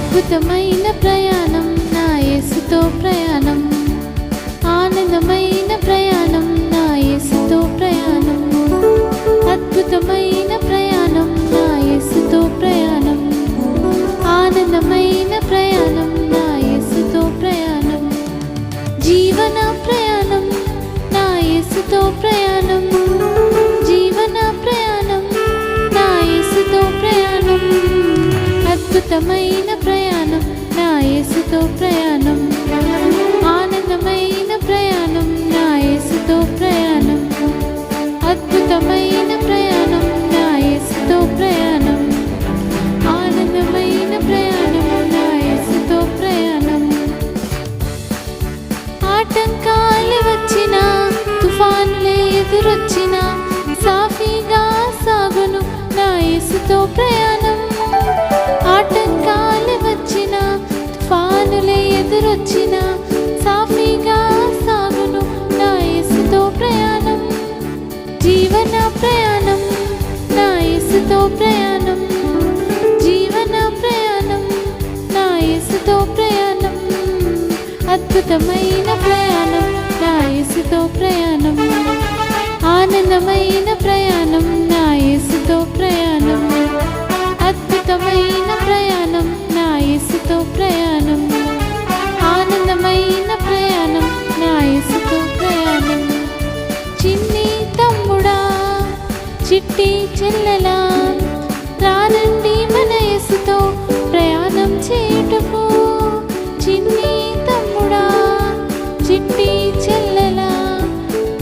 అద్భుతమైన ప్రయాణం నా యేసుతో ప్రయాణం, ఆనందమైన ప్రయాణం నా యేసుతో ప్రయాణం, అద్భుతమైన ప్రయాణం నా యేసుతో ప్రయాణం, ఆనందమైన ప్రయాణం నా యేసుతో ప్రయాణం, జీవన ప్రయాణం నా యేసుతో ప్రయాణం, జీవన ప్రయాణం నా యేసుతో ప్రయాణం, అద్భుతమైన ప్రయాణం నా యేసుతో ప్రయాణం, ఆనందమైన ప్రయాణం నా యేసుతో ప్రయాణం, అద్భుతమైన ప్రయాణం నా యేసుతో ప్రయాణం, ఆనందమైన ప్రయాణం నా యేసుతో ప్రయాణం. ఆటంకాలు వచ్చినా, తుఫానులే ఎదురొచ్చినా సాఫీగా సాగును నా యేసుతో ప్రయాణం. ఆటంకాలు వచ్చినా, తుఫానులే ఎదురొచ్చినా సాఫీగా సాగును నా యేసుతో ప్రయాణం, జీవన ప్రయాణం నా యేసుతో ప్రయాణం, జీవన ప్రయాణం నా యేసుతో ప్రయాణం, అద్భుతమైన ప్రయాణం నా యేసుతో ప్రయాణం, ఆనందమైన ప్రయాణం నా యేసుతో ప్రయాణం, అద్భుతమైన ప్రయాణం నా యేసుతో ప్రయాణం, ఆనందమైన ప్రయాణం నా యేసుతో ప్రయాణం. చిన్ని తమ్ముడా, చిట్టి చెల్లెలా, రారండి మన యేసుతో ప్రయాణం చేయుటకు. చిన్ని తమ్ముడా, చిట్టి చెల్లెలా,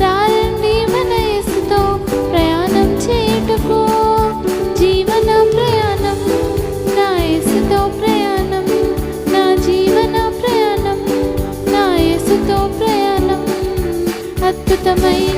రారండి మన యేసుతో ప్రయాణం చేయుటకు. జీవన ప్రయాణం నా యేసుతో ప్రయాణం, నా జీవన ప్రయాణం నా యేసుతో ప్రయాణం, అద్భుతమైన